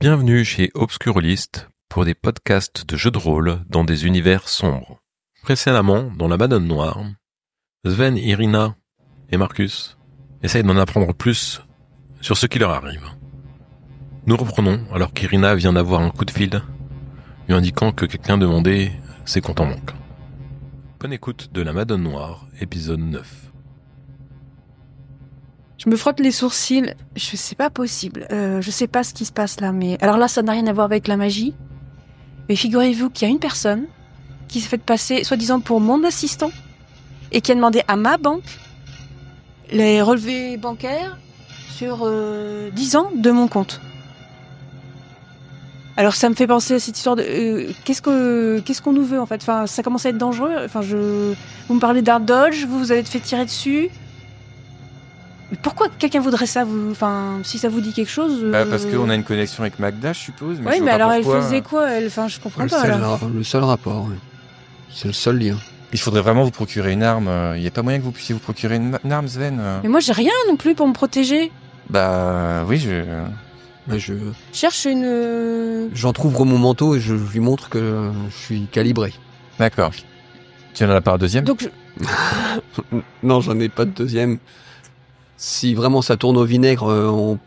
Bienvenue chez Obscurlist pour des podcasts de jeux de rôle dans des univers sombres. Précédemment, dans la Madone Noire, Sven, Irina et Marcus essayent d'en apprendre plus sur ce qui leur arrive. Nous reprenons alors qu'Irina vient d'avoir un coup de fil lui indiquant que quelqu'un demandait ses comptes en banque. Bonne écoute de la Madone Noire, épisode 9. Je me frotte les sourcils, c'est pas possible, je sais pas ce qui se passe là, mais... Alors là, ça n'a rien à voir avec la magie, mais figurez-vous qu'il y a une personne qui s'est fait passer, soi-disant pour mon assistant, et qui a demandé à ma banque les relevés bancaires sur 10 ans de mon compte. Alors ça me fait penser à cette histoire de... qu'est-ce qu'on nous veut en fait, enfin, ça commence à être dangereux, vous me parlez d'Art Dodge, vous avez fait tirer dessus... Mais pourquoi quelqu'un voudrait ça, si ça vous dit quelque chose... Parce qu'on a une connexion avec Magda, je suppose. Oui, mais alors elle faisait quoi, elle? Je comprends pas. Le seul rapport, oui. C'est le seul lien. Il faudrait vraiment vous procurer une arme. Il n'y a pas moyen que vous puissiez vous procurer une arme, Sven? Mais moi, j'ai rien non plus pour me protéger. Bah, oui, je cherche une... J'entrouvre mon manteau et je lui montre que je suis calibré. D'accord. Tu en as pas un deuxième? Donc Non, j'en ai pas de deuxième. Si vraiment ça tourne au vinaigre,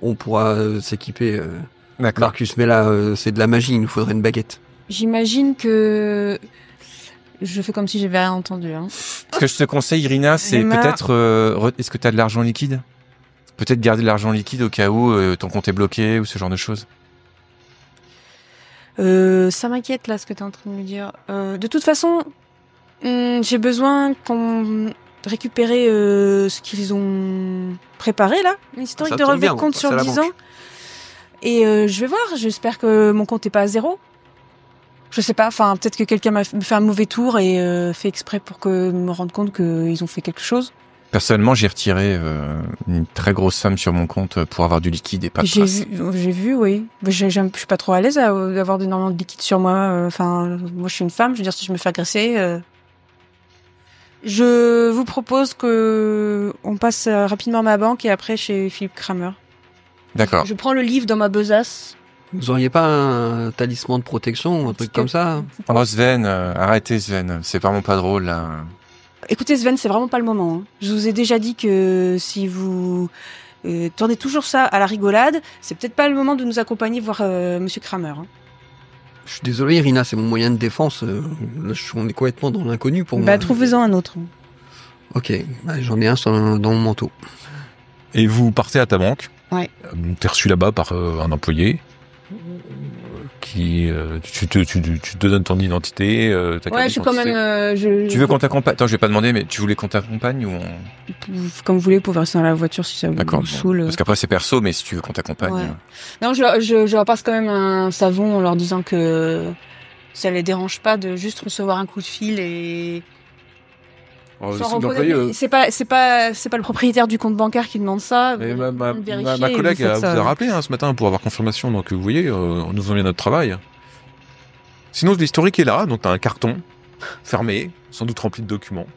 on pourra s'équiper. D'accord. Marcus, mais là, c'est de la magie, il nous faudrait une baguette. J'imagine que... Je fais comme si j'avais rien entendu. Hein. Ce que je te conseille, Irina, c'est peut-être... Est-ce que tu as de l'argent liquide? Peut-être garder de l'argent liquide au cas où ton compte est bloqué ou ce genre de choses. Ça m'inquiète là, ce que tu es en train de me dire. De toute façon, j'ai besoin qu'on... récupérer ce qu'ils ont préparé là, l'historique de relevé de compte sur 10 ans. Et je vais voir, j'espère que mon compte est pas à zéro. Je sais pas, peut-être que quelqu'un m'a fait un mauvais tour et fait exprès pour que me rende compte qu'ils ont fait quelque chose. Personnellement, j'ai retiré une très grosse somme sur mon compte pour avoir du liquide et pas de traces. J'ai vu, oui. Je suis pas trop à l'aise d'avoir énormément de liquide sur moi. Moi je suis une femme, je veux dire, si je me fais agresser... Je vous propose que on passe rapidement à ma banque et après chez Philippe Kramer. D'accord. Je prends le livre dans ma besace. Vous auriez pas un talisman de protection ou un truc comme ça? Oh Sven, arrêtez Sven, c'est vraiment pas drôle là. Écoutez Sven, c'est vraiment pas le moment. Hein. Je vous ai déjà dit que si vous tournez toujours ça à la rigolade, c'est peut-être pas le moment de nous accompagner voir Monsieur Kramer. Hein. Je suis désolé Irina, c'est mon moyen de défense. Là, on est complètement dans l'inconnu pour moi. Trouvez-en un autre. Ok, j'en ai un dans mon manteau. Et vous partez à ta banque. Ouais. T'es reçu là-bas par un employé qui... tu te donnes ton identité. Ouais, je suis quand même... Tu veux qu'on t'accompagne? Attends, je vais pas demander, mais tu voulais qu'on t'accompagne ou Comme vous voulez, vous pouvez rester dans la voiture si ça vous saoule. Parce qu'après c'est perso, mais si tu veux qu'on t'accompagne... Ouais. Non, je leur passe quand même un savon en leur disant que ça les dérange pas de juste recevoir un coup de fil et... C'est pas le propriétaire du compte bancaire qui demande ça. Mais ma collègue vous a rappelé ce matin pour avoir confirmation, donc vous voyez, nous faisons bien notre travail. Sinon l'historique est là, donc t'as un carton fermé, sans doute rempli de documents.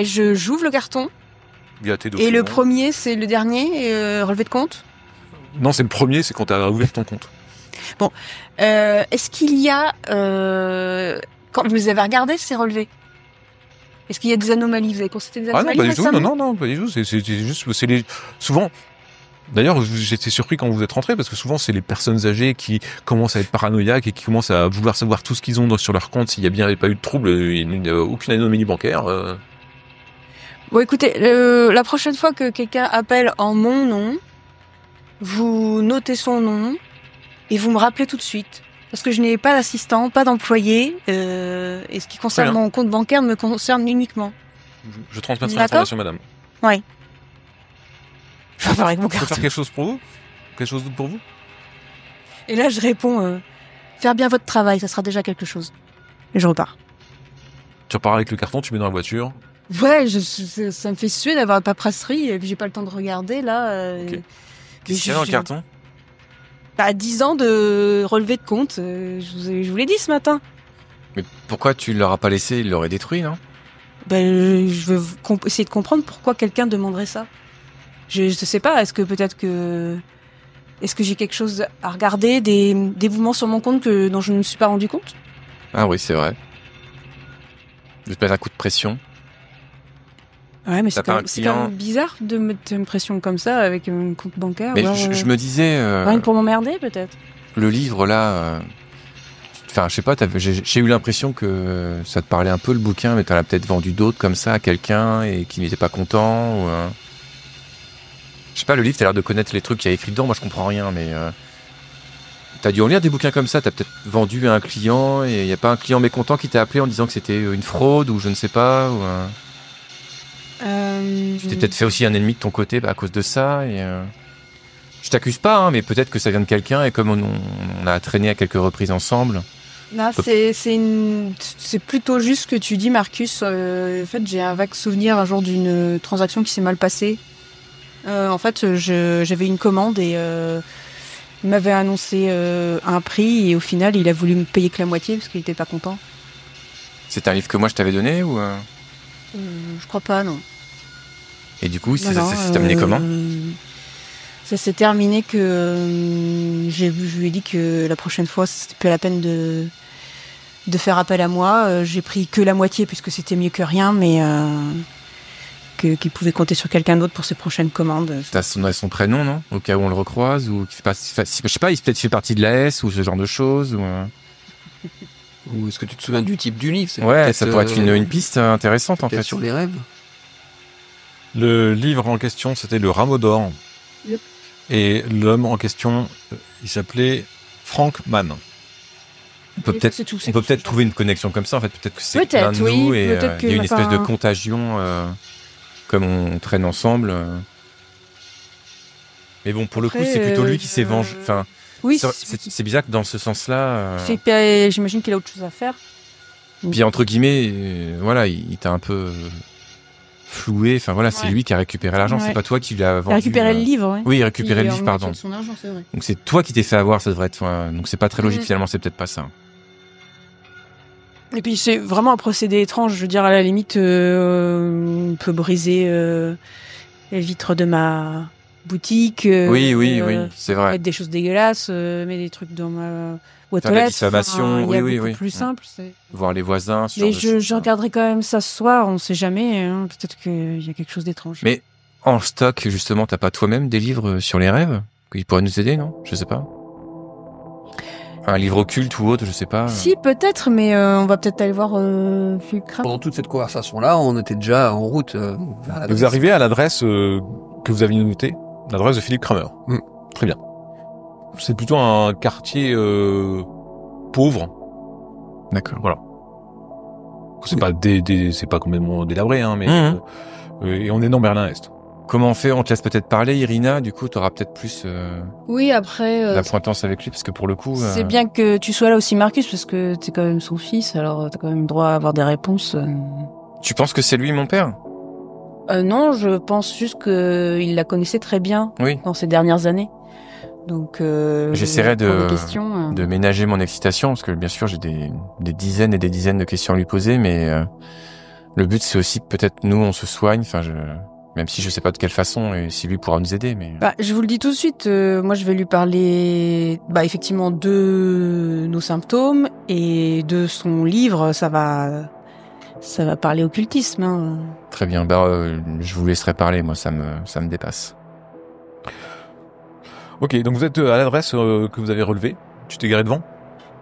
J'ouvre le carton. Il y a tes documents. Et le premier, c'est le dernier, relevé de compte? Non, c'est le premier, c'est quand t'as ouvert ton compte. Bon, est-ce qu'il y a... Quand vous les avez regardés, ces relevés? Est-ce qu'il y a des anomalies? Vous avez constaté des anomalies? Ah non, pas du tout. Non, pas du tout. C'est juste, souvent. D'ailleurs, j'étais surpris quand vous êtes rentrés parce que souvent c'est les personnes âgées qui commencent à être paranoïaques et qui commencent à vouloir savoir tout ce qu'ils ont sur leur compte, s'il y a bien pas eu de trouble, il n'y a aucune anomalie bancaire. Bon, écoutez, la prochaine fois que quelqu'un appelle en mon nom, vous notez son nom et vous me rappelez tout de suite. Parce que je n'ai pas d'assistant, pas d'employé, et ce qui concerne mon compte bancaire me concerne uniquement. Je transmettrai l'information, madame. Oui. Je vais faire avec mon carton. Je peux faire quelque chose pour vous? Quelque chose d'autre pour vous? Et là, je réponds, faire bien votre travail, ça sera déjà quelque chose. Et je repars. Tu repars avec le carton, tu mets dans la voiture? Ouais, ça me fait suer d'avoir la paperasserie, et puis j'ai pas le temps de regarder, là. Okay. Qu'est-ce qu'il y a dans le carton? 10 ans de relevé de compte, je vous l'ai dit ce matin. Mais pourquoi tu l'auras pas laissé? Il l'aurait détruit, non? Je veux essayer de comprendre pourquoi quelqu'un demanderait ça. Je sais pas, est-ce que peut-être que est-ce que j'ai quelque chose à regarder, des mouvements sur mon compte dont je ne me suis pas rendu compte? Ah oui, c'est vrai. De te mettre un coup de pression. Ouais, mais c'est quand même bizarre de mettre une pression comme ça avec un compte bancaire. Mais je me disais... rien que pour m'emmerder, peut-être. Le livre, là... Enfin, je sais pas, j'ai eu l'impression que ça te parlait un peu, le bouquin, mais t'en as peut-être vendu d'autres comme ça à quelqu'un et qui n'était pas content. Ou, je sais pas, le livre, t'as l'air de connaître les trucs qu'il y a écrit dedans. Moi, je comprends rien, mais... T'as dû en lire des bouquins comme ça. T'as peut-être vendu à un client et il n'y a pas un client mécontent qui t'a appelé en disant que c'était une fraude ou je ne sais pas. Ou, tu t'es peut-être fait aussi un ennemi de ton côté à cause de ça. Et, je t'accuse pas, hein, mais peut-être que ça vient de quelqu'un et comme on a traîné à quelques reprises ensemble... Non, c'est plutôt juste ce que tu dis, Marcus. En fait, j'ai un vague souvenir un jour d'une transaction qui s'est mal passée. En fait, j'avais une commande et il m'avait annoncé un prix et au final, il a voulu me payer que la moitié parce qu'il était pas content. C'est un livre que moi je t'avais donné ou Je crois pas, non. Et du coup, ça s'est terminé comment? Ça s'est terminé que je lui ai dit que la prochaine fois, c'était plus la peine de faire appel à moi. J'ai pris que la moitié puisque c'était mieux que rien, mais qu'il pouvait compter sur quelqu'un d'autre pour ses prochaines commandes. T'as son prénom, non? Au cas où on le recroise ou je sais pas, il peut-être fait partie de la S ou ce genre de choses ou est-ce que tu te souviens du type du livre? Ouais, ça pourrait être une piste intéressante en fait. Sur les rêves. Le livre en question, c'était Le Rameau d'or. Yep. Et l'homme en question, il s'appelait Frank Mann. On peut peut-être trouver une connexion comme ça. En fait, peut-être que c'est l'un de nous et il y a une espèce de contagion comme on traîne ensemble. Mais bon, pour le coup, c'est plutôt lui qui s'est vengé. Enfin, oui, c'est bizarre que dans ce sens-là. J'imagine qu'il a autre chose à faire. Puis entre guillemets, voilà, il t'a un peu floué. Enfin voilà, c'est lui qui a récupéré l'argent. C'est pas toi qui l'as vendu. Il a récupéré le livre. Ouais. Oui, il a récupéré le livre, pardon. Son argent, c'est vrai. Donc c'est toi qui t'es fait avoir. Ça devrait être. Donc c'est pas très logique finalement. C'est peut-être pas ça. Et puis c'est vraiment un procédé étrange. Je veux dire, à la limite, on peut briser les vitres de ma boutique. Oui, c'est vrai. Mettre des choses dégueulasses, mettre des trucs dans ma boîte aux lettres. La diffamation, oui. Plus simple. Voir les voisins. Mais je regarderai quand même ça ce soir. On sait jamais. Hein, peut-être qu'il y a quelque chose d'étrange. Mais en stock, justement, t'as pas toi-même des livres sur les rêves qui pourraient nous aider, non? Je sais pas. Un livre occulte ou autre, je sais pas. Si, peut-être, mais on va peut-être aller voir Philippe Kramer. Pendant toute cette conversation-là, on était déjà en route vers vous arrivez à l'adresse que vous aviez notée, l'adresse de Philippe Kramer. Très bien. C'est plutôt un quartier pauvre. D'accord. Voilà. C'est pas complètement délabré, hein, mais et on est dans Berlin-Est. Comment on fait? On te laisse peut-être parler, Irina. Du coup, t'auras peut-être plus oui, après d'acquaintance avec lui, parce que pour le coup... C'est bien que tu sois là aussi, Marcus, parce que t'es quand même son fils, alors t'as quand même droit à avoir des réponses. Tu penses que c'est lui, mon père? Non, je pense juste qu'il la connaissait très bien dans ces dernières années. Donc, j'essaierai de ménager mon excitation, parce que bien sûr, j'ai des dizaines et des dizaines de questions à lui poser, mais le but, c'est aussi que peut-être nous, on se soigne. Enfin, même si je sais pas de quelle façon et si lui pourra nous aider, mais... je vous le dis tout de suite, moi je vais lui parler effectivement de nos symptômes et de son livre, ça va parler occultisme. Hein. Très bien, je vous laisserai parler, moi ça me dépasse. Ok, donc vous êtes à l'adresse que vous avez relevée, tu t'es garé devant?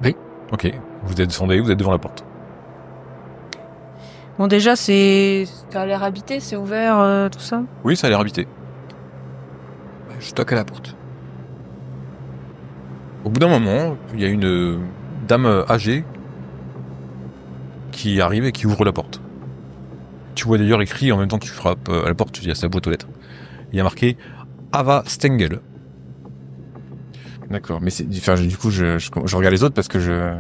Oui. Ok, vous êtes descendu, vous êtes devant la porte. Bon, déjà, ça a l'air habité, c'est ouvert, tout ça? Oui, ça a l'air habité. Je toque à la porte. Au bout d'un moment, il y a une dame âgée qui arrive et qui ouvre la porte. Tu vois d'ailleurs écrit en même temps que tu frappes à la porte, il y a sa boîte aux lettres. Il y a marqué Ava Stengel. D'accord, mais du coup, je regarde les autres parce que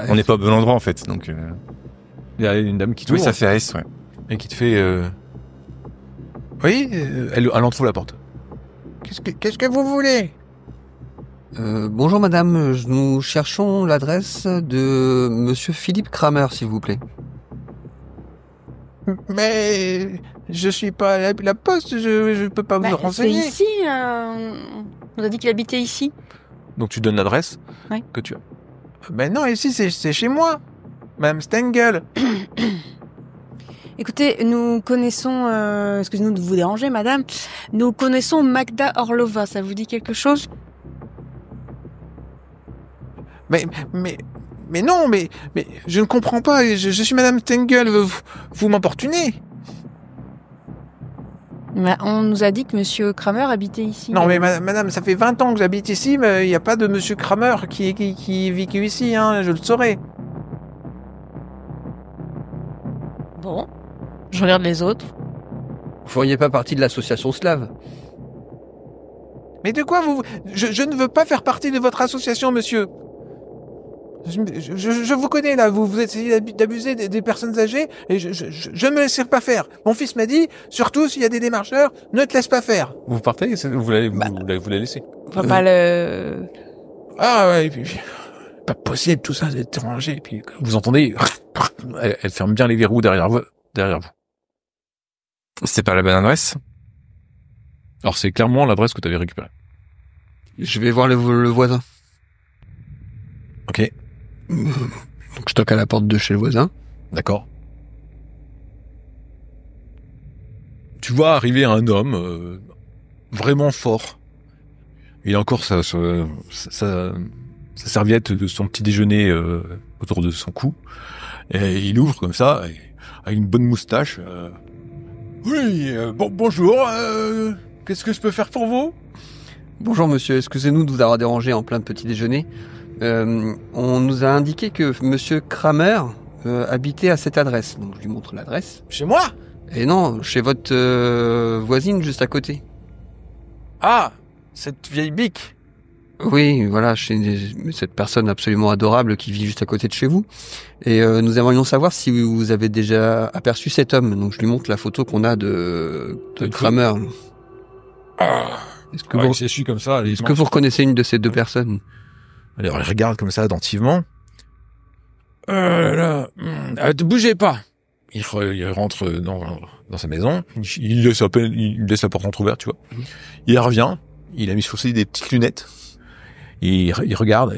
on n'est pas au bon endroit en fait, donc... Il y a une dame qui t'ouvre. Oui, ça fait S, ouais. Et qui te fait... Oui, elle entrouvre la porte. Qu'est-ce que vous voulez? Bonjour madame, nous cherchons l'adresse de monsieur Philippe Kramer, s'il vous plaît. Mais Je suis pas à la poste, je peux pas vous renseigner. C'est ici, on nous a dit qu'il habitait ici. Donc tu donnes l'adresse que tu as. Ben non, ici c'est chez moi. Madame Stengel. Écoutez, nous connaissons, excusez-nous de vous déranger, madame, nous connaissons Magda Orlova, ça vous dit quelque chose? Mais non, mais je ne comprends pas, je suis Madame Stengel, vous m'importunez. On nous a dit que Monsieur Kramer habitait ici. Non, mais madame, ça fait 20 ans que j'habite ici, mais il n'y a pas de Monsieur Kramer qui vit ici, hein, je le saurais. Bon, je regarde les autres. Vous feriez pas partie de l'association slave? Mais de quoi je ne veux pas faire partie de votre association, monsieur. Je vous connais, là, vous essayez d'abuser des personnes âgées, et je ne me laisserai pas faire. Mon fils m'a dit, surtout s'il y a des démarcheurs, ne te laisse pas faire. Vous partez, vous la laissez. Faut pas le... Ah ouais, et puis pas possible tout ça d'être dérangé, et puis Vous entendez, elle ferme bien les verrous derrière vous. C'est pas la bonne adresse? Alors c'est clairement l'adresse que tu avais récupérée. Je vais voir le voisin. Ok, Donc je toque à la porte de chez le voisin. d'accord. Tu vois arriver un homme vraiment fort. Il a encore sa serviette de son petit déjeuner autour de son cou. Et il ouvre comme ça, avec une bonne moustache. Oui, bonjour. Qu'est-ce que je peux faire pour vous? Bonjour monsieur, excusez-nous de vous avoir dérangé en plein petit déjeuner. On nous a indiqué que monsieur Kramer habitait à cette adresse. Donc je lui montre l'adresse. chez moi. Et non, chez votre voisine juste à côté. Ah, cette vieille bique. Oui, voilà, chez cette personne absolument adorable qui vit juste à côté de chez vous. Et nous aimerions savoir si vous avez déjà aperçu cet homme. Donc je lui montre la photo qu'on a de Kramer. Est-ce que, Ouais, je suis comme ça. est-ce que vous reconnaissez une de ces deux personnes? Alors, elle regarde comme ça attentivement. Ne bougez pas. Il rentre dans sa maison. Il laisse la porte entrouverte, tu vois. Il revient. Il a mis aussi des petites lunettes. Il regarde.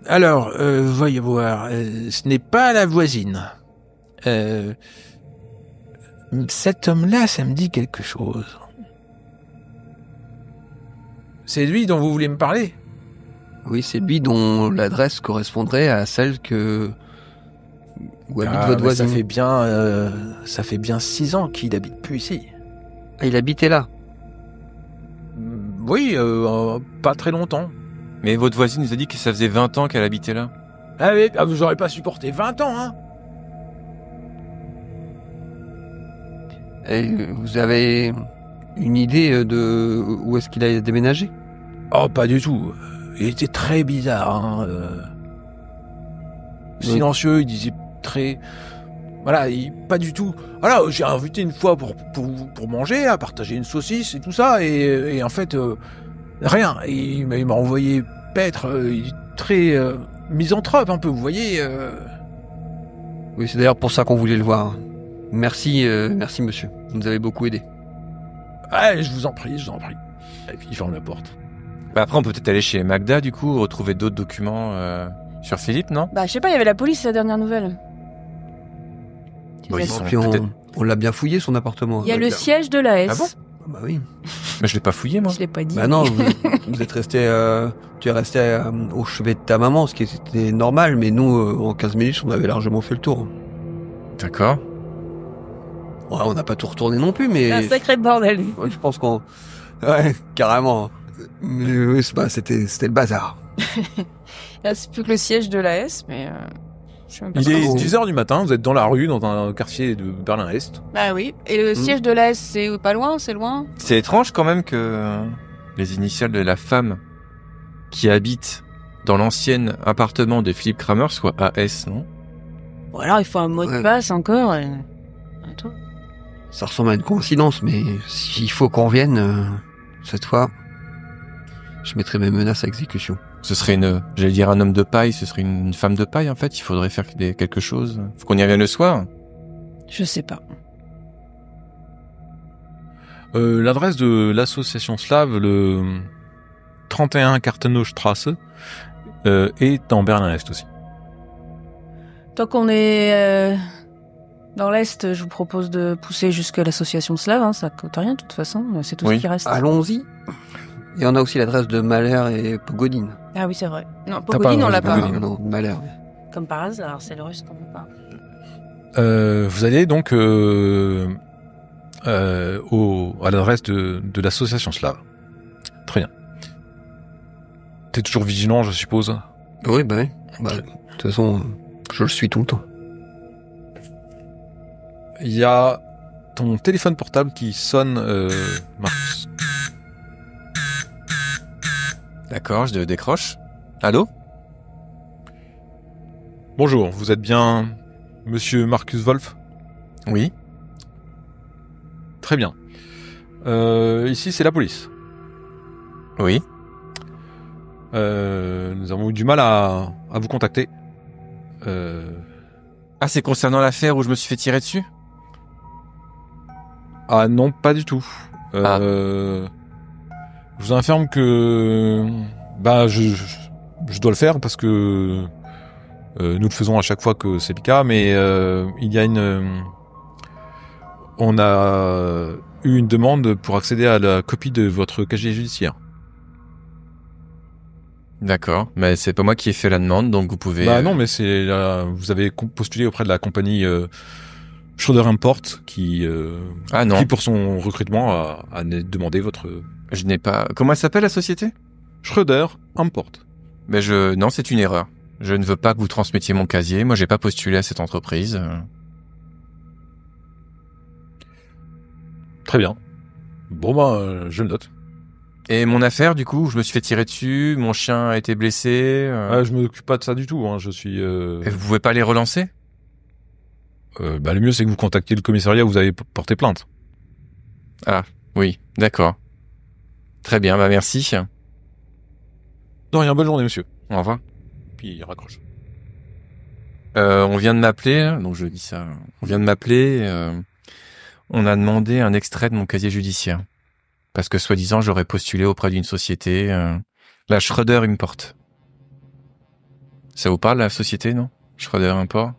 Alors, voyez voir, ce n'est pas la voisine. Cet homme-là, ça me dit quelque chose. C'est lui dont vous voulez me parler? Oui, c'est lui dont l'adresse correspondrait à celle où habite votre voisin. Ça fait bien 6 ans qu'il habite plus ici. Ah, il habitait là. Oui, pas très longtemps. Mais votre voisine nous a dit que ça faisait 20 ans qu'elle habitait là. Ah oui, vous aurez pas supporté 20 ans, hein? Et vous avez une idée de où est-ce qu'il a déménagé? Oh, pas du tout. Il était très bizarre, hein. Silencieux, il disait très... Voilà, pas du tout. Voilà, j'ai invité une fois pour manger, à partager une saucisse et tout ça, et en fait, rien. Il m'a envoyé paître, il est très misanthrope un peu, vous voyez. Oui, c'est d'ailleurs pour ça qu'on voulait le voir. Merci monsieur. Vous nous avez beaucoup aidé. Ouais, je vous en prie. Et puis il ferme la porte. Bah après, on peut peut-être aller chez Magda, du coup, retrouver d'autres documents sur Philippe, non? Bah, je sais pas, il y avait la police, la dernière nouvelle. Bon, ils sont Puis peut-être... on l'a bien fouillé son appartement. Il y a le siège de la S. Ah bon? Bah oui. Mais je l'ai pas fouillé, moi. Je l'ai pas dit. Bah non, vous êtes resté, tu es resté au chevet de ta maman, ce qui était normal, mais nous, en 15 minutes, on avait largement fait le tour. D'accord. Ouais, on n'a pas tout retourné non plus, mais... C'est un sacré bordel. Ouais, je pense qu'on... Ouais, carrément. Mais oui, c'était le bazar. Là, c'est plus que le siège de la S, mais... je sais même pas Il est comment- 10h du matin, vous êtes dans la rue, dans un quartier de Berlin-Est. Bah oui. Et le siège de la S, c'est pas loin, c'est loin? C'est étrange quand même que les initiales de la femme qui habite dans l'ancien appartement de Philippe Kramer soient AS, non? Ou alors, il faut un mot de Ouais. passe encore. Attends. Ça ressemble à une coïncidence, mais s'il faut qu'on revienne, cette fois, je mettrai mes menaces à exécution. Ce serait j'allais dire un homme de paille, ce serait une femme de paille en fait, il faudrait faire quelque chose. Faut qu'on y revienne le soir. Je sais pas. L'adresse de l'association slave, le 31 Kartenostrasse, est en Berlin-Est aussi. Tant qu'on est dans l'Est, je vous propose de pousser jusque l'association slave, hein, ça coûte rien de toute façon, c'est tout ce qui reste. Allons-y. Et on a aussi l'adresse de Mahler et Pogodine. Ah oui, c'est vrai. Non, Pogodine, on l'a pas. Non, Mahler. Comme par hasard, c'est le russe qu'on veut pas. Vous allez donc à l'adresse de l'association slave. Très bien. T'es toujours vigilant, je suppose. Oui, bah oui. Bah, de toute façon, je le suis tout le temps. Il y a ton téléphone portable qui sonne, Marcus. D'accord, je décroche. Allô ? Bonjour, vous êtes bien Monsieur Marcus Wolf ? Oui. Très bien. Ici, c'est la police. Oui. Nous avons eu du mal à vous contacter. Ah, c'est concernant l'affaire où je me suis fait tirer dessus ? Ah non, pas du tout. Je vous informe que je dois le faire parce que nous le faisons à chaque fois que c'est le cas, mais il y a on a eu une demande pour accéder à la copie de votre casier judiciaire. D'accord, mais c'est pas moi qui ai fait la demande, donc vous pouvez... Bah non, mais vous avez postulé auprès de la compagnie Schroeder Import qui pour son recrutement a demandé votre... Je n'ai pas... Comment elle s'appelle la société ? Schroeder Import. Mais non, c'est une erreur. Je ne veux pas que vous transmettiez mon casier. Moi, j'ai pas postulé à cette entreprise. Très bien. Bon, je le note. Et mon affaire, du coup, je me suis fait tirer dessus, mon chien a été blessé... je m'occupe pas de ça du tout, hein. Je suis... Et vous pouvez pas les relancer ? Le mieux, c'est que vous contactiez le commissariat où vous avez porté plainte. Ah, oui, d'accord. Très bien, merci. Non, rien, bonne journée, monsieur. Au revoir. Puis il raccroche. On vient de m'appeler, donc je dis ça. On vient de m'appeler, on a demandé un extrait de mon casier judiciaire. Parce que, soi-disant, j'aurais postulé auprès d'une société, la Schroeder Import. Ça vous parle, la société, non ? Schroeder Import ?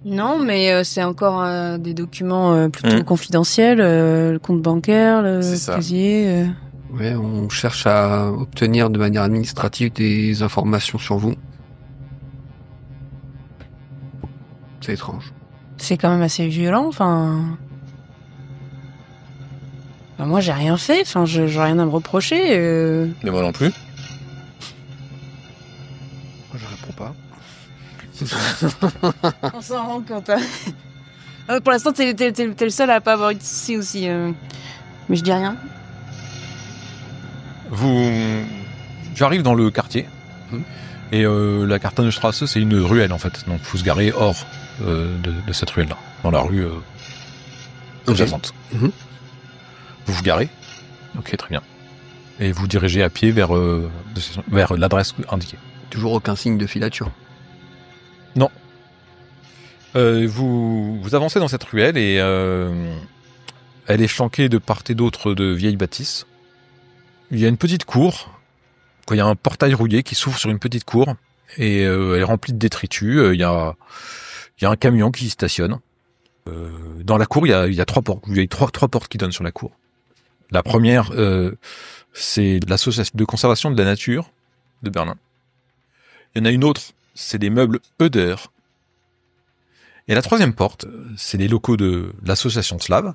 Non, mais c'est encore des documents plutôt confidentiels, le compte bancaire, le casier... Ouais, on cherche à obtenir de manière administrative des informations sur vous. C'est étrange. C'est quand même assez violent, enfin... moi, j'ai rien fait, enfin, j'ai rien à me reprocher. Mais moi non plus. Moi, je réponds pas. On s'en rend compte, hein. Pour l'instant, t'es le seul à pas avoir eu de soucis aussi. Mais je dis rien. J'arrive dans le quartier. Et la Kartenostrasse, c'est une ruelle, en fait. Donc, faut se garer hors de cette ruelle-là. Dans la rue adjacente. Okay. Vous vous garez. Ok, très bien. Et vous dirigez à pied vers l'adresse indiquée. Toujours aucun signe de filature. Non. Vous avancez dans cette ruelle et elle est flanquée de part et d'autre de vieilles bâtisses. Il y a une petite cour. Il y a un portail rouillé qui s'ouvre sur une petite cour et elle est remplie de détritus. Il y a un camion qui stationne. Dans la cour, il y a trois portes. Il y a trois portes qui donnent sur la cour. La première, c'est l'association de conservation de la nature de Berlin. Il y en a une autre, c'est des meubles Euder. Et la troisième porte, c'est les locaux de l'association slave.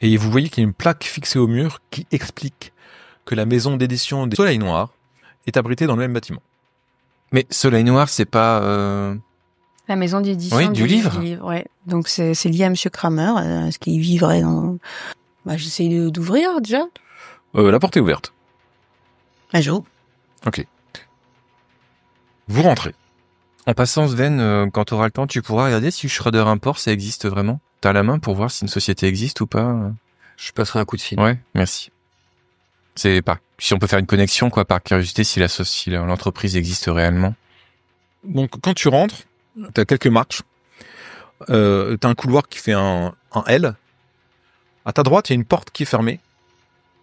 Et vous voyez qu'il y a une plaque fixée au mur qui explique que la maison d'édition des Soleil Noir est abritée dans le même bâtiment. Mais Soleil Noir, c'est pas... La maison d'édition du livre. Ouais. Donc c'est lié à Monsieur Kramer. Est-ce qu'il vivrait dans... j'essaie d'ouvrir déjà. La porte est ouverte. J'ouvre. Ok. Vous rentrez. En passant, Sven, quand tu auras le temps, tu pourras regarder si Schroeder Import, ça existe vraiment. T'as la main pour voir si une société existe ou pas. Je passerai un coup de fil. Ouais, merci. Si on peut faire une connexion, quoi, par curiosité, si l'entreprise existe réellement. Donc, quand tu rentres, t'as quelques marches. T'as un couloir qui fait un L, À ta droite, il y a une porte qui est fermée,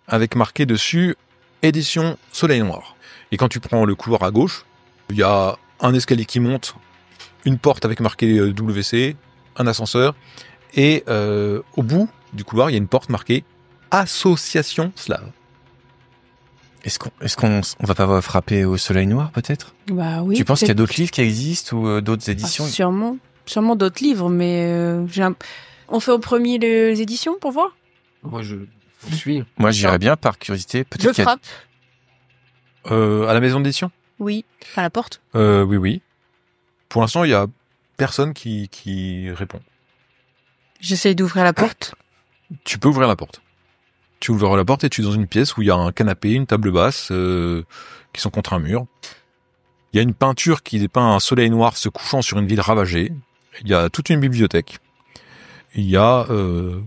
avec marqué dessus édition Soleil Noir. Et quand tu prends le couloir à gauche, il y a un escalier qui monte, une porte avec marqué WC, un ascenseur, et au bout du couloir, il y a une porte marquée Association Slave. Est-ce qu'on va pas frapper au Soleil Noir, peut-être? Bah oui. Tu penses qu'il y a d'autres livres qui existent ou d'autres éditions? Sûrement d'autres livres, mais on fait au premier les éditions pour voir? Moi, je suis. Moi, j'irais bien par curiosité. Peut-être Je frappe. À la maison d'édition? Oui. À la porte? Oui. Pour l'instant, il y a personne qui répond. J'essaye d'ouvrir la porte. Tu peux ouvrir la porte. Tu ouvres la porte et tu es dans une pièce où il y a un canapé, une table basse qui sont contre un mur. Il y a une peinture qui dépeint un soleil noir se couchant sur une ville ravagée. Il y a toute une bibliothèque. Il y a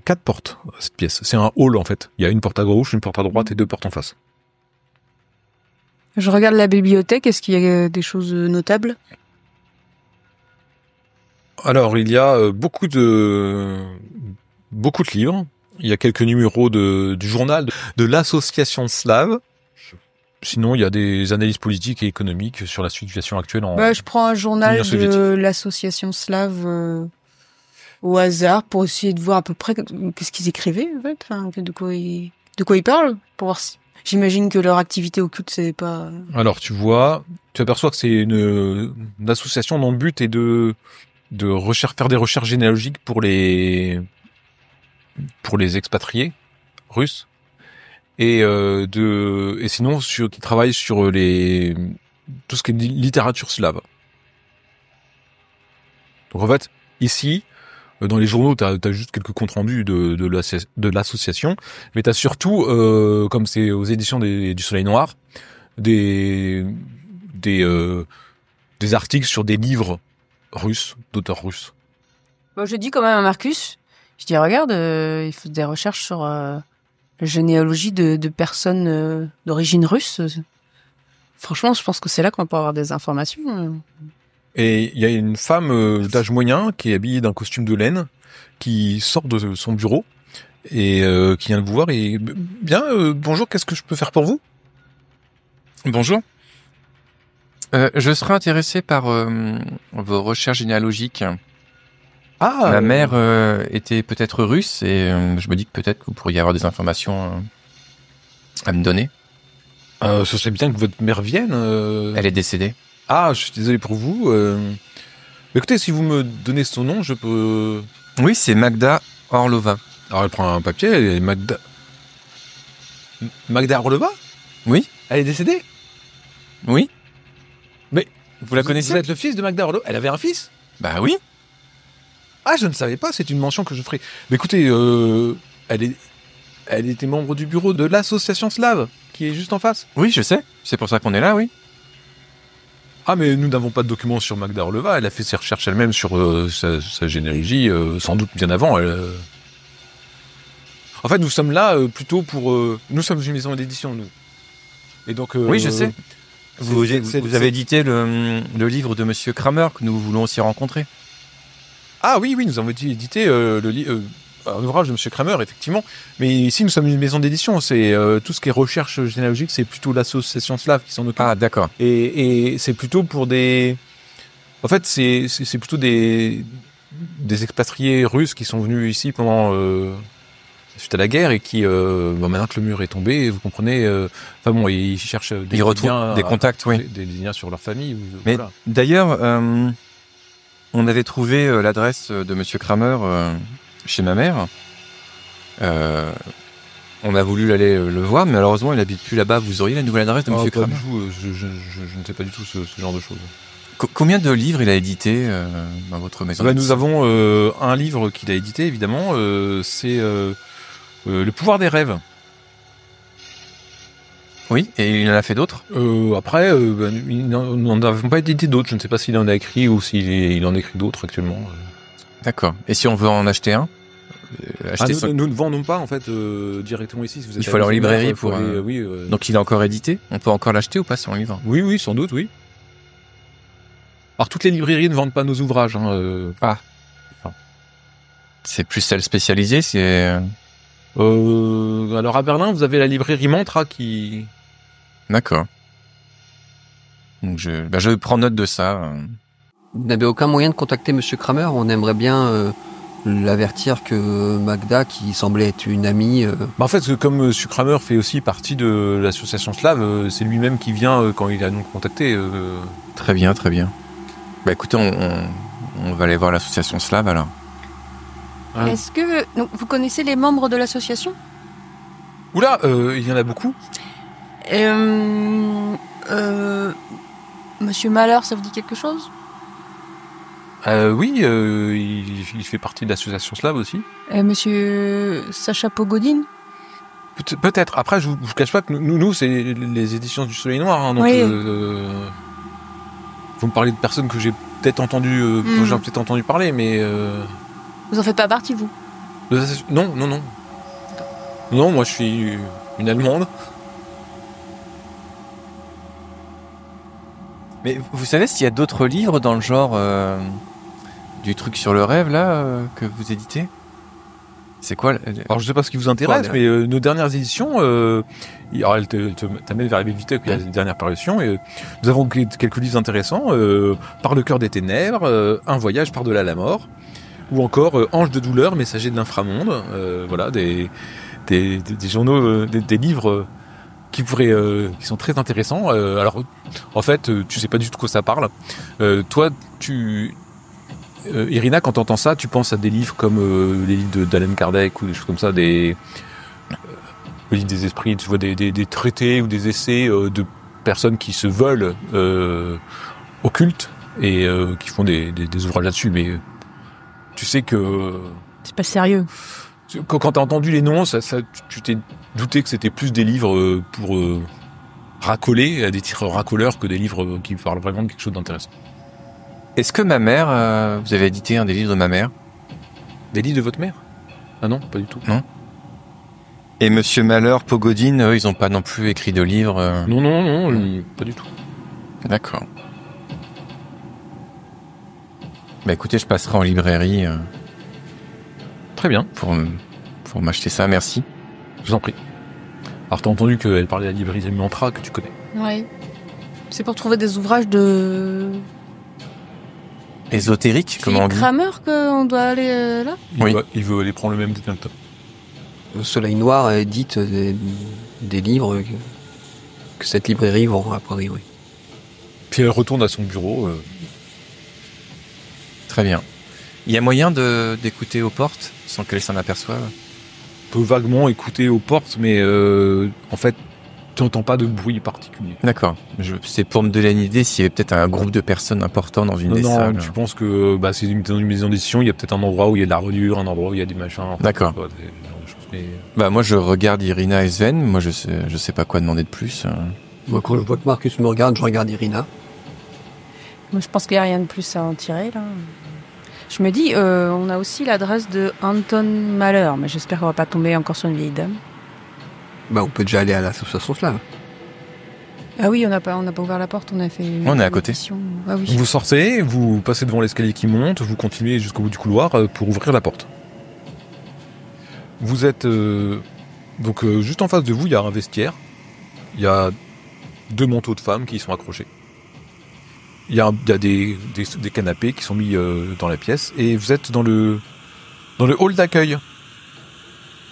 4 portes à cette pièce. C'est un hall en fait. Il y a une porte à gauche, une porte à droite et 2 portes en face. Je regarde la bibliothèque. Est-ce qu'il y a des choses notables? Alors, il y a beaucoup de livres. Il y a quelques numéros du journal de l'association slave. Sinon, il y a des analyses politiques et économiques sur la situation actuelle je prends un journal de l'association slave au hasard pour essayer de voir à peu près qu'est-ce qu'ils écrivaient, en fait. Enfin, de quoi ils parlent, pour voir si... J'imagine que leur activité occulte, c'est pas... Alors, tu aperçois que c'est une association dont le but est de faire des recherches généalogiques pour les expatriés russes et sinon qui travaillent sur tout ce qui est littérature slave. Donc en fait, ici, dans les journaux, t'as juste quelques comptes rendus de l'association, mais t'as surtout, comme c'est aux éditions du Soleil Noir, des articles sur des livres russes, d'auteurs russes. Je dis quand même à Marcus, je dis regarde, il faut des recherches sur la généalogie de personnes d'origine russe. Franchement, je pense que c'est là qu'on peut avoir des informations. Et il y a une femme d'âge moyen qui est habillée d'un costume de laine qui sort de son bureau et qui vient de vous voir et bien bonjour, qu'est-ce que je peux faire pour vous? Bonjour. Je serais intéressé par vos recherches généalogiques. Ma mère était peut-être russe et je me dis que peut-être que vous pourriez avoir des informations à me donner. Ce serait bien que votre mère vienne. Elle est décédée. Ah, je suis désolé pour vous. Écoutez, si vous me donnez son nom, je peux... Oui, c'est Magda Orlova. Alors elle prend un papier, elle est Magda Orlova? Oui. Elle est décédée? Oui. Mais vous la connaissez? Vous êtes le fils de Magda Orlova? Elle avait un fils? Bah oui. Ah, je ne savais pas, c'est une mention que je ferai. Mais écoutez, elle était membre du bureau de l'association slave, qui est juste en face. Oui, je sais. C'est pour ça qu'on est là, oui. Ah, mais nous n'avons pas de documents sur Magda Orlova. Elle a fait ses recherches elle-même sur sa généalogie, sans doute bien avant. En fait, nous sommes là plutôt pour... Nous sommes une maison d'édition, nous. Et donc... oui, je sais. Vous avez édité le livre de Monsieur Kramer, que nous voulons aussi rencontrer. Ah oui, nous avons édité un ouvrage de Monsieur Kramer, effectivement. Mais ici, nous sommes une maison d'édition. C'est tout ce qui est recherche généalogique, c'est plutôt l'association slave qui s'en occupe. Ah, d'accord. Et c'est plutôt pour des... En fait, c'est plutôt des expatriés russes qui sont venus ici pendant... suite à la guerre et qui, maintenant que le mur est tombé, vous comprenez... ils cherchent ils retrouvent des contacts, oui. Des liens sur leur famille. Mais voilà. D'ailleurs... on avait trouvé l'adresse de Monsieur Kramer chez ma mère. On a voulu aller le voir, mais malheureusement, il n'habite plus là-bas. Vous auriez la nouvelle adresse de Monsieur Kramer? Je ne sais pas du tout ce genre de choses. Combien de livres il a édité dans votre maison? Nous avons un livre qu'il a édité, évidemment. C'est Le pouvoir des rêves. Oui, et il en a fait d'autres? Après, nous n'en avons pas édité d'autres. Je ne sais pas s'il en a écrit ou s'il en écrit d'autres actuellement. D'accord. Et si on veut en acheter un? Nous ne vendons pas en fait directement ici. Si vous êtes il faut aller en librairie pour... oui, Donc il est encore édité? On peut encore l'acheter ou pas sur un livre? Oui, sans doute, oui. Alors toutes les librairies ne vendent pas nos ouvrages. Hein, Ah. C'est plus celles spécialisées, c'est... Alors à Berlin, vous avez la librairie Mantra qui... D'accord. Donc je prends note de ça. Vous n'avez aucun moyen de contacter Monsieur Kramer? On aimerait bien l'avertir que Magda, qui semblait être une amie... En fait, comme M. Kramer fait aussi partie de l'association slave, c'est lui-même qui vient quand il a nous contacté. Très bien, très bien. Bah écoutez, on va aller voir l'association slave alors. Ouais. Est-ce que donc, vous connaissez les membres de l'association? Oula, il y en a beaucoup. Monsieur Mahler, ça vous dit quelque chose? Oui, il fait partie de l'association slave aussi. Monsieur Sacha Pogodine? Peut-être. Après, je vous cache pas que nous c'est les éditions du Soleil Noir. Hein, donc, oui. Vous me parlez de personnes que j'ai peut-être entendu, parler, mais... Vous en faites pas partie, vous? Non. Non, moi je suis une Allemande. Mais vous savez s'il y a d'autres livres dans le genre du truc sur le rêve, là, que vous éditez? C'est quoi Alors je sais pas ce qui vous intéresse, mais nos dernières éditions, alors elle t'amène vers la bibliothèque, il y a les dernières parutions, et nous avons quelques livres intéressants, Par le cœur des ténèbres, Un voyage par-delà la mort, ou encore Ange de douleur, messager de l'inframonde, voilà, des journaux, des livres qui sont très intéressants. Alors, en fait, tu sais pas du tout de quoi ça parle. Toi, Irina, quand t'entends ça, tu penses à des livres comme les livres d'Alan Kardec ou des choses comme ça, les livres des esprits, tu vois, des traités ou des essais de personnes qui se veulent occultes et qui font des ouvrages là-dessus, mais tu sais que... C'est pas sérieux. Quand t'as entendu les noms, tu t'es douté que c'était plus des livres pour racoler, des titres racoleurs, que des livres qui parlent vraiment de quelque chose d'intéressant. Est-ce que ma mère, vous avez édité un des livres de ma mère? Des livres de votre mère? Ah non, pas du tout. Non. Et Monsieur Mahler, Pogodine, eux, ils n'ont pas non plus écrit de livres Non, pas du tout. D'accord. Bah écoutez, je passerai en librairie. Très bien. Pour m'acheter ça, merci. Je vous en prie. Alors t'as entendu qu'elle parlait de la librairie Mantra, que tu connais. Oui. C'est pour trouver des ouvrages de... Ésotérique, comment on dit? Kramer qu'on doit aller là? Oui. Il veut aller prendre le même temps. Le Soleil Noir édite des livres que cette librairie vend, a priori. Puis elle retourne à son bureau. Très bien. Il y a moyen d'écouter aux portes sans qu'elle s'en aperçoive? On peut vaguement écouter aux portes, mais en fait, tu n'entends pas de bruit particulier. D'accord. C'est pour me donner une idée s'il y avait peut-être un groupe de personnes important dans une des salles. Non, tu penses que c'est dans une maison d'édition, il y a peut-être un endroit où il y a de la reliure, un endroit où il y a des machins. D'accord. Moi, je regarde Irina et Sven. Moi, je sais pas quoi demander de plus. Moi, quand je vois que Marcus me regarde, je regarde Irina. Moi, je pense qu'il n'y a rien de plus à en tirer, là. Je me dis, on a aussi l'adresse de Anton Mahler, mais j'espère qu'on va pas tomber encore sur une vieille dame. Bah, on peut déjà aller à l'association slave. Ah oui, on n'a pas ouvert la porte, on a fait... On est à côté. Ah oui. Vous sortez, vous passez devant l'escalier qui monte, vous continuez jusqu'au bout du couloir pour ouvrir la porte. Vous êtes... donc juste en face de vous, il y a un vestiaire. Il y a 2 manteaux de femmes qui sont accrochés. Il y a des canapés qui sont mis dans la pièce. Et vous êtes dans le hall d'accueil.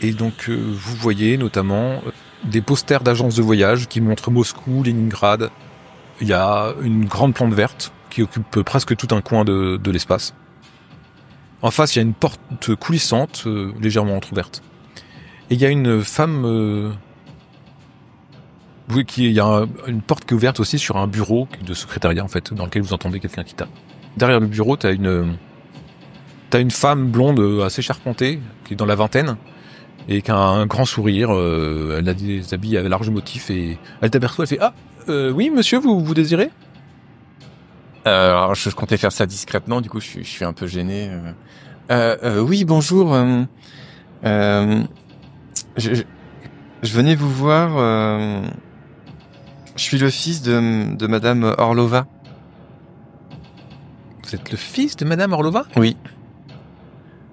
Et donc vous voyez notamment des posters d'agences de voyage qui montrent Moscou, Leningrad. Il y a une grande plante verte qui occupe presque tout un coin de l'espace. En face, il y a une porte coulissante, légèrement entrouverte. Et il y a une femme... il y a une porte qui est ouverte aussi sur un bureau de secrétariat, en fait, dans lequel vous entendez quelqu'un qui tape. Derrière le bureau, t'as une femme blonde assez charpentée, qui est dans la vingtaine, et qui a un grand sourire. Elle a des habits à large motif, et elle t'aperçoit, elle fait « Ah, oui, monsieur, vous désirez ?» Alors, je comptais faire ça discrètement, du coup, je suis un peu gêné. Oui, bonjour. Je venais vous voir... Je suis le fils de Madame Orlova. Vous êtes le fils de Madame Orlova ? Oui.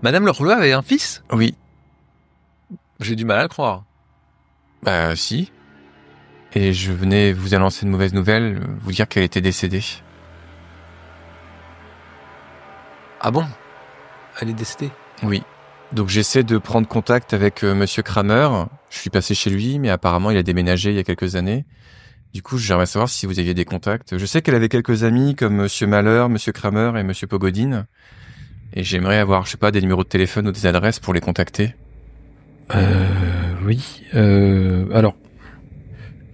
Madame Orlova avait un fils ? Oui. J'ai du mal à le croire. Bah si. Et je venais vous annoncer une mauvaise nouvelle, vous dire qu'elle était décédée. Ah bon? Elle est décédée? Oui. Donc j'essaie de prendre contact avec Monsieur Kramer. Je suis passé chez lui, mais apparemment il a déménagé il y a quelques années. Du coup, j'aimerais savoir si vous aviez des contacts. Je sais qu'elle avait quelques amis comme Monsieur Malheur, Monsieur Kramer et Monsieur Pogodine. Et j'aimerais avoir, je sais pas, des numéros de téléphone ou des adresses pour les contacter. Oui. Alors,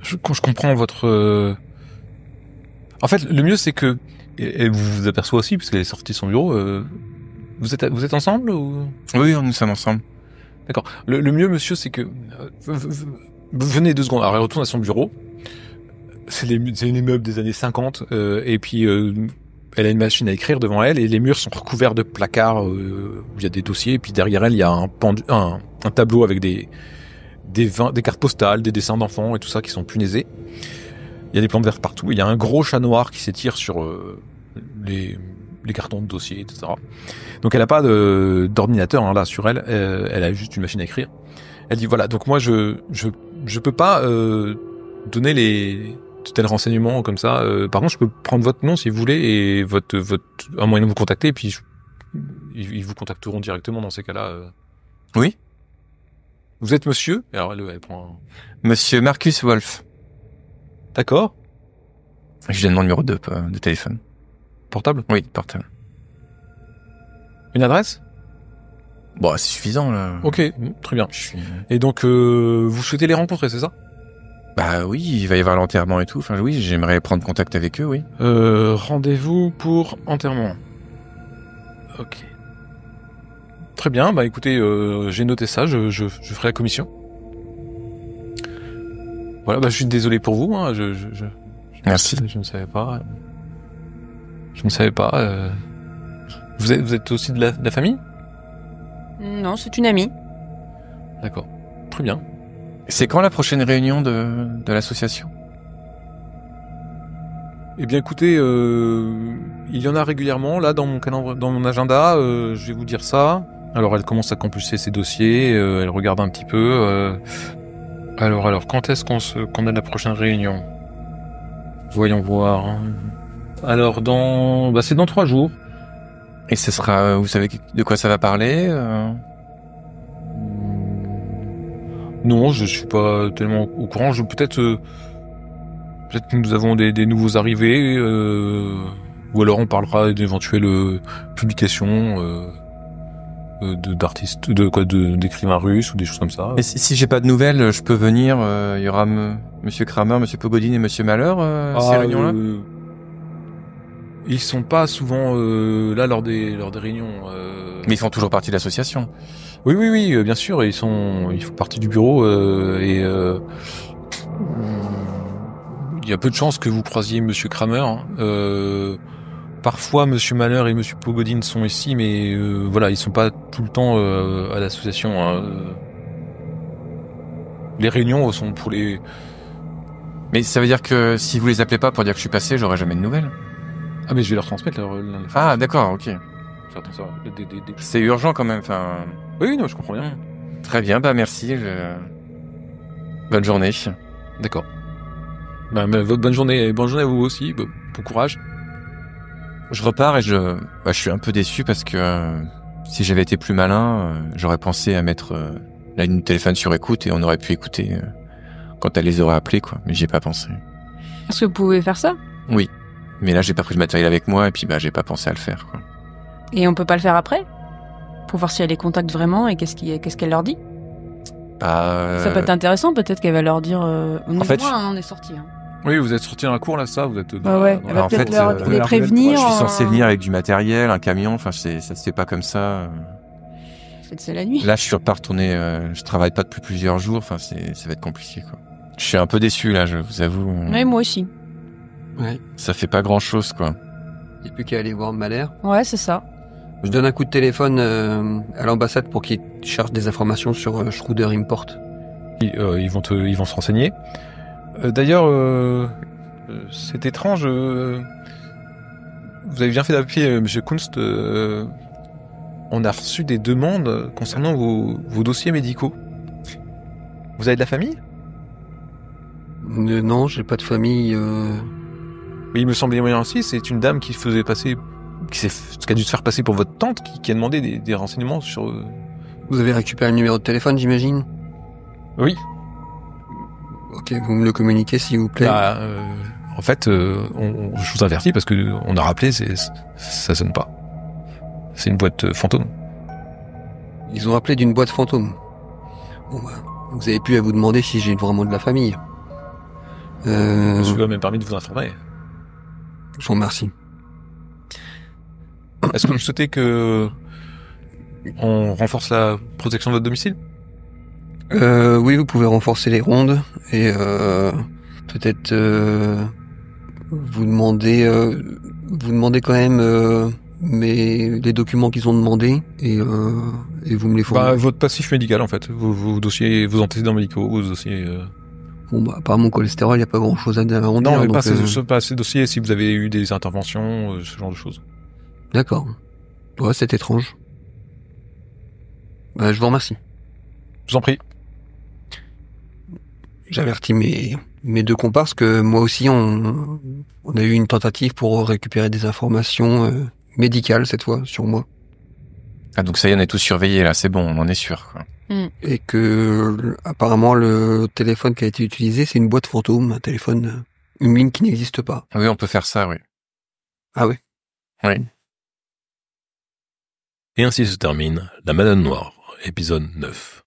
je comprends votre... En fait, le mieux, c'est que... Et vous vous aperçoit aussi, parce qu'elle est sortie de son bureau... Vous êtes ensemble ou... Oui, nous sommes ensemble. D'accord. Le mieux, monsieur, c'est que... venez 2 secondes. Alors, elle retourne à son bureau. C'est un immeuble des années 50. Et puis, elle a une machine à écrire devant elle. Et les murs sont recouverts de placards où il y a des dossiers. Et puis, derrière elle, il y a un tableau avec des cartes postales, des dessins d'enfants et tout ça qui sont punaisés. Il y a des plantes vertes partout. Il y a un gros chat noir qui s'étire sur les cartons de dossiers, etc. Donc elle n'a pas d'ordinateur là sur elle. Elle a juste une machine à écrire. Elle dit voilà. Donc moi je peux pas donner de tels renseignements comme ça. Par contre je peux prendre votre nom si vous voulez et un moyen de vous contacter. Et puis ils vous contacteront directement dans ces cas-là. Oui. Vous êtes monsieur? Alors elle prend. Monsieur Marcus Wolf. D'accord. Je donne mon numéro de téléphone. Portable? Oui, portable. Une adresse? Bon, c'est suffisant, là. Ok, très bien. Et donc, vous souhaitez les rencontrer, c'est ça? Bah oui, il va y avoir l'enterrement et tout. Enfin, oui, j'aimerais prendre contact avec eux, oui. Rendez-vous pour enterrement. Ok. Très bien, bah écoutez, j'ai noté ça, je ferai la commission. Voilà, bah je suis désolé pour vous, hein, Merci. Je ne savais pas. Je ne savais pas. Vous êtes aussi de la famille? Non, c'est une amie. D'accord. Très bien. C'est quand la prochaine réunion de l'association? Eh bien, écoutez, il y en a régulièrement. Là, dans mon calendrier, dans mon agenda, je vais vous dire ça. Alors, elle commence à compulser ses dossiers. Elle regarde un petit peu. Alors, quand est-ce qu'on a la prochaine réunion? Voyons voir. Alors, c'est dans 3 jours. Et ce sera, vous savez de quoi ça va parler? Non, je suis pas tellement au courant. Peut-être que nous avons des nouveaux arrivés, ou alors on parlera d'éventuelles publications d'artistes, d'écrivains russes ou des choses comme ça. Et si j'ai pas de nouvelles, je peux venir. Il y aura Monsieur Kramer, Monsieur Pogodine et Monsieur Malheur à ces réunions-là. Ils sont pas souvent là lors des réunions. Mais ils font toujours partie de l'association. Oui, bien sûr. Ils font partie du bureau et il y a peu de chances que vous croisiez Monsieur Kramer. Parfois, Monsieur Malheur et Monsieur Pogodine sont ici, mais voilà, ils sont pas tout le temps à l'association. Hein. Les réunions sont pour les. Mais ça veut dire que si vous les appelez pas pour dire que je suis passé, j'aurai jamais de nouvelles. Ah, mais je vais leur transmettre leur. Ah, d'accord, ok. Des... C'est urgent quand même. Enfin. Oui, non, je comprends bien. Très bien, bah merci. Bonne journée. D'accord. Bonne journée à vous aussi. Bon courage. Je repars et je suis un peu déçu parce que si j'avais été plus malin, j'aurais pensé à mettre la ligne de téléphone sur écoute et on aurait pu écouter quand elle les aurait appelés, quoi. Mais j'y ai pas pensé. Est-ce que vous pouvez faire ça? Oui. Mais là, j'ai pas pris de matériel avec moi et puis j'ai pas pensé à le faire, quoi. Et on peut pas le faire après? Pour voir si elle les contacte vraiment et qu'est-ce qu'elle leur dit? Ça peut être intéressant, peut-être qu'elle va leur dire en fait, on est sortis. Hein. Oui, vous êtes sorti d'un cours là, ça, vous êtes. Elle va peut-être les prévenir. Je suis censé venir avec du matériel, un camion. Enfin, ça se fait pas comme ça. C'est la nuit. Là, je suis pas retourné. Je travaille pas depuis plusieurs jours. Enfin, ça va être compliqué, quoi. Je suis un peu déçu là, je vous avoue. Oui, moi aussi. Ouais. Ça fait pas grand-chose, quoi. Il n'y a plus qu'à aller voir Malheur. Ouais, c'est ça. Je donne un coup de téléphone à l'ambassade pour qu'ils cherchent des informations sur Schroeder Import. Ils vont se renseigner. D'ailleurs, c'est étrange. Vous avez bien fait d'appeler Monsieur Kunst. On a reçu des demandes concernant vos dossiers médicaux. Vous avez de la famille? Non, j'ai pas de famille. Oui, il me semblait bien aussi, c'est une dame qui faisait passer, qui a dû se faire passer pour votre tante, qui a demandé des renseignements sur... Vous avez récupéré le numéro de téléphone, j'imagine? Oui. Ok, vous me le communiquez, s'il vous plaît. Bah, en fait, je vous avertis parce que on a rappelé, ça sonne pas. C'est une boîte fantôme. Ils ont appelé d'une boîte fantôme. Bon bah, vous avez pu à vous demander si j'ai vraiment de la famille. Je vous ai même permis de vous informer. Je vous remercie. Est-ce que vous souhaitez que on renforce la protection de votre domicile? Oui, vous pouvez renforcer les rondes et peut-être vous demandez quand même les documents qu'ils ont demandés et vous me les fournissez. Votre passif médical en fait, vos dossiers, vos antécédents médicaux, vos dossiers. Bon bah, à part mon cholestérol, il y a pas grand chose à dire. Non, mais pas ces dossiers. Si vous avez eu des interventions, ce genre de choses. D'accord. Ouais, c'est étrange. Bah, je vous remercie. Je vous en prie. J'avertis mes deux comparses que moi aussi on a eu une tentative pour récupérer des informations médicales cette fois sur moi. Ah, donc ça y est, on est tous surveillés là, c'est bon, on en est sûr, quoi. Et que apparemment le téléphone qui a été utilisé, c'est une boîte fantôme, un téléphone, une ligne qui n'existe pas. Oui, on peut faire ça, oui. Ah ouais. Oui. Et ainsi se termine La Madone Noire, épisode 9.